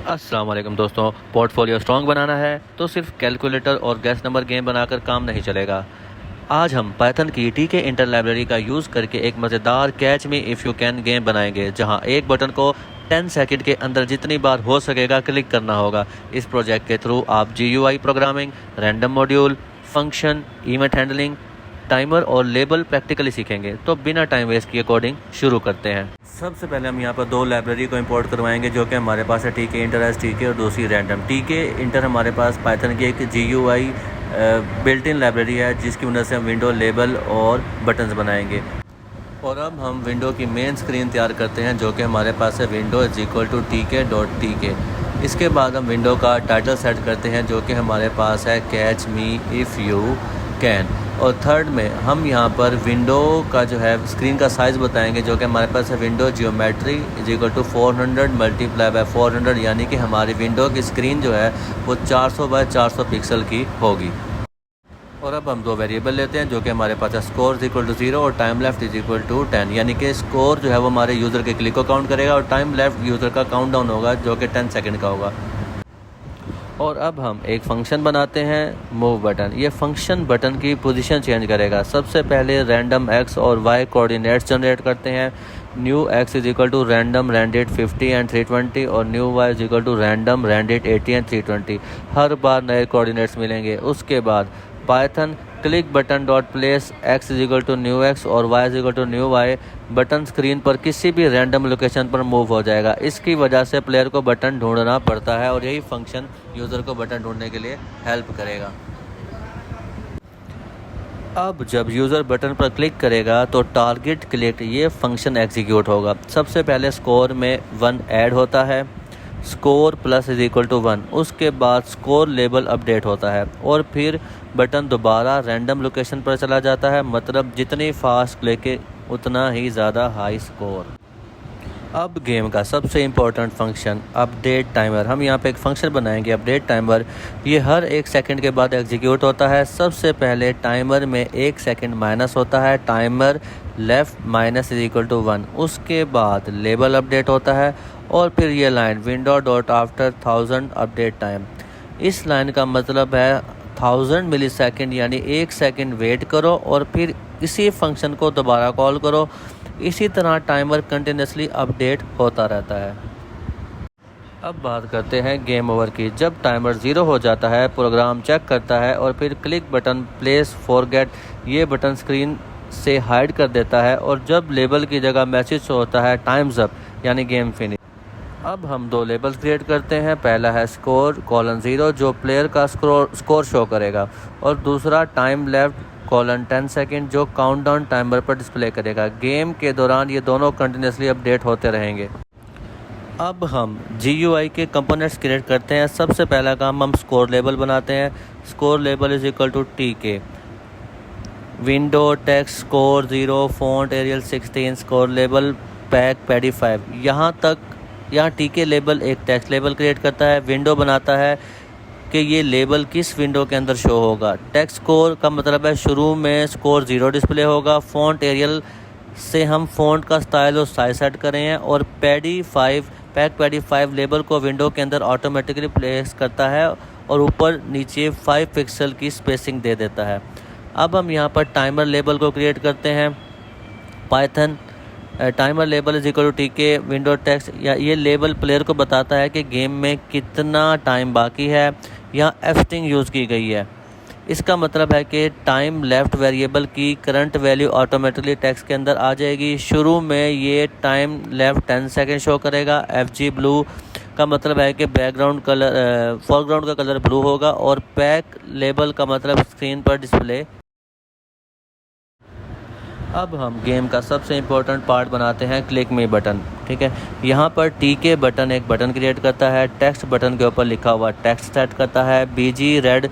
अस्सलाम वालेकुम दोस्तों, पोर्टफोलियो स्ट्रॉन्ग बनाना है तो सिर्फ कैलकुलेटर और गैस नंबर गेम बनाकर काम नहीं चलेगा। आज हम पाइथन की टीके इंटर लाइब्रेरी का यूज़ करके एक मज़ेदार catch me if you can game बनाएंगे, जहां एक बटन को 10 सेकंड के अंदर जितनी बार हो सकेगा क्लिक करना होगा। इस प्रोजेक्ट के थ्रू आप GUI programming, random module, function, event handling, timer और लेबल प्रैक्टिकली सीखेंगे। तो बिना टाइम वेस्ट किए कोडिंग शुरू करते हैं। सबसे पहले हम यहाँ पर दो लाइब्रेरी को इंपोर्ट करवाएंगे, जो कि हमारे पास है टीके इंटर एस टीके और दूसरी रैंडम। टीके इंटर हमारे पास पाइथन की एक GUI बिल्ट इन लाइब्रेरी है, जिसकी मदद से हम विंडो, लेबल और बटन्स बनाएंगे। और अब हम विंडो की मेन स्क्रीन तैयार करते हैं, जो कि हमारे पास है window=tk.tk। इसके बाद हम विंडो का टाइटल सेट करते हैं, जो कि हमारे पास है catch me if you can. और थर्ड में हम यहाँ पर विंडो का जो है स्क्रीन का साइज़ बताएंगे, जो कि हमारे पास है विंडो जियोमेट्री = 400 × 400, यानी कि हमारी विंडो की स्क्रीन जो है वो 400 × 400 पिक्सल की होगी। और अब हम दो वेरिएबल लेते हैं, जो कि हमारे पास है स्कोर =0 और टाइम लेफ्ट =10, यानी कि स्कोर जो है वो हमारे यूज़र के क्लिक को काउंट करेगा और टाइम लेफ्ट यूज़र का काउंटडाउन होगा, जो कि 10 सेकंड का होगा। और अब हम एक फंक्शन बनाते हैं मूव बटन। ये फंक्शन बटन की पोजीशन चेंज करेगा। सबसे पहले रैंडम x और y कोऑर्डिनेट्स जनरेट करते हैं। न्यू x = रैंडम रैंडेड 50 एंड 320 और न्यू y = रैंडम रैंडेड 80 एंड 320। हर बार नए कोऑर्डिनेट्स मिलेंगे। उसके बाद Python click button dot place x = new x और y = new y button screen पर किसी भी रैंडम लोकेशन पर मूव हो जाएगा। इसकी वजह से प्लेयर को बटन ढूंढना पड़ता है और यही फंक्शन यूज़र को बटन ढूंढने के लिए हेल्प करेगा। अब जब यूज़र बटन पर क्लिक करेगा तो टारगेट क्लिक ये फंक्शन एग्जीक्यूट होगा। सबसे पहले स्कोर में 1 ऐड होता है, स्कोर प्लस =1। उसके बाद स्कोर लेबल अपडेट होता है और फिर बटन दोबारा रैंडम लोकेशन पर चला जाता है, मतलब जितनी फास्ट क्लिक उतना ही ज़्यादा हाई स्कोर। अब गेम का सबसे इम्पोर्टेंट फंक्शन अपडेट टाइमर। हम यहाँ पे एक फंक्शन बनाएंगे अपडेट टाइमर। ये हर 1 सेकंड के बाद एग्जीक्यूट होता है। सबसे पहले टाइमर में 1 सेकंड माइनस होता है, टाइमर लेफ्ट -=1। उसके बाद लेबल अपडेट होता है और फिर ये लाइन window.after 1000 अपडेट टाइम। इस लाइन का मतलब है 1000 मिलीसेकंड, यानी 1 सेकंड वेट करो और फिर इसी फंक्शन को दोबारा कॉल करो। इसी तरह टाइमर कंटिन्यूसली अपडेट होता रहता है। अब बात करते हैं गेम ओवर की। जब टाइमर 0 हो जाता है, प्रोग्राम चेक करता है और फिर क्लिक बटन प्लेस फॉरगेट ये बटन स्क्रीन से हाइड कर देता है। और जब लेबल की जगह मैसेज होता है टाइम्स अप, यानी गेम फिनिश। अब हम दो लेबल्स क्रिएट करते हैं। पहला है स्कोर :0, जो प्लेयर का स्कोर शो करेगा, और दूसरा टाइम लेफ्ट :10 सेकंड, जो काउंटडाउन टाइमर पर डिस्प्ले करेगा। गेम के दौरान ये दोनों कंटिन्यूसली अपडेट होते रहेंगे। अब हम GUI के कंपोनेंट्स क्रिएट करते हैं। सबसे पहला काम हम स्कोर लेबल बनाते हैं। Score label = TK, window text score 0, font Arial 16, score label pady 5। यहाँ TK लेबल एक टेक्स्ट लेबल क्रिएट करता है। विंडो बनाता है कि ये लेबल किस विंडो के अंदर शो होगा। टेक्स्ट स्कोर का मतलब है शुरू में स्कोर 0 डिस्प्ले होगा। फॉन्ट एरियल से हम फॉन्ट का स्टाइल और साइज सेट करें हैं। और पैडी 5 लेबल को विंडो के अंदर ऑटोमेटिकली प्लेस करता है और ऊपर नीचे 5 पिक्सल की स्पेसिंग दे देता है। अब हम यहाँ पर टाइमर लेबल को क्रिएट करते हैं। Python timer label =TK window text, या ये लेबल प्लेयर को बताता है कि गेम में कितना टाइम बाकी है। यहाँ एफस्ट्रिंग यूज़ की गई है। इसका मतलब है कि टाइम लेफ्ट वेरिएबल की करंट वैल्यू ऑटोमेटिकली टेक्स्ट के अंदर आ जाएगी। शुरू में ये टाइम लेफ्ट 10 सेकंड शो करेगा। FG ब्लू का मतलब है कि बैकग्राउंड कलर फोरग्राउंड का कलर ब्लू होगा। और पैक लेबल का मतलब स्क्रीन पर डिस्प्ले। अब हम गेम का सबसे इम्पोर्टेंट पार्ट बनाते हैं क्लिक मी बटन। ठीक है, यहाँ पर TK बटन एक बटन क्रिएट करता है। टेक्स्ट बटन के ऊपर लिखा हुआ टेक्स्ट सेट करता है। BG रेड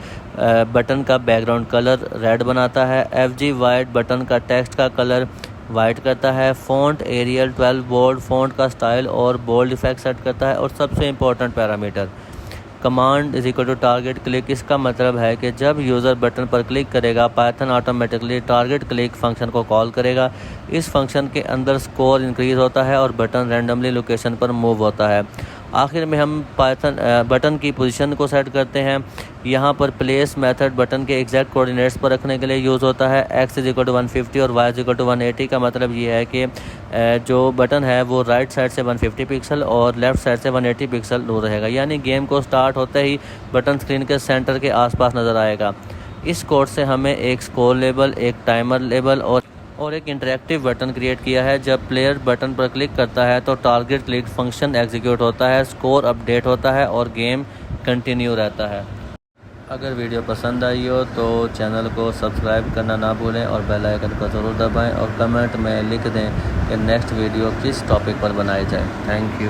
बटन का बैकग्राउंड कलर रेड बनाता है। FG वाइट बटन का टेक्स्ट का कलर वाइट करता है। फॉन्ट एरियल 12 बोल्ड फॉन्ट का स्टाइल और बोल्ड इफेक्ट सेट करता है। और सबसे important parameter command target click. इसका मतलब है कि जब यूज़र बटन पर क्लिक करेगा, Python automatically target click function को कॉल करेगा। इस फंक्शन के अंदर स्कोर इंक्रीज़ होता है और बटन रैंडमली लोकेशन पर मूव होता है। आखिर में हम पाइथन बटन की पोजीशन को सेट करते हैं। यहाँ पर प्लेस मेथड बटन के एग्जैक्ट कोऑर्डिनेट्स पर रखने के लिए यूज़ होता है। x = 150 और y = 180 का मतलब ये है कि जो बटन है वो राइट साइड से 150 पिक्सल और लेफ़्ट साइड से 180 पिक्सल दूर रहेगा, यानी गेम को स्टार्ट होते ही बटन स्क्रीन के सेंटर के आसपास नज़र आएगा। इस कोड से हमें एक स्कोर लेबल, एक टाइमर लेबल और एक इंटरेक्टिव बटन क्रिएट किया है। जब प्लेयर बटन पर क्लिक करता है तो टारगेट क्लिक फंक्शन एग्जीक्यूट होता है, स्कोर अपडेट होता है और गेम कंटिन्यू रहता है। अगर वीडियो पसंद आई हो तो चैनल को सब्सक्राइब करना ना भूलें और बेल आइकन को ज़रूर दबाएं और कमेंट में लिख दें कि नेक्स्ट वीडियो किस टॉपिक पर बनाई जाए। Thank you.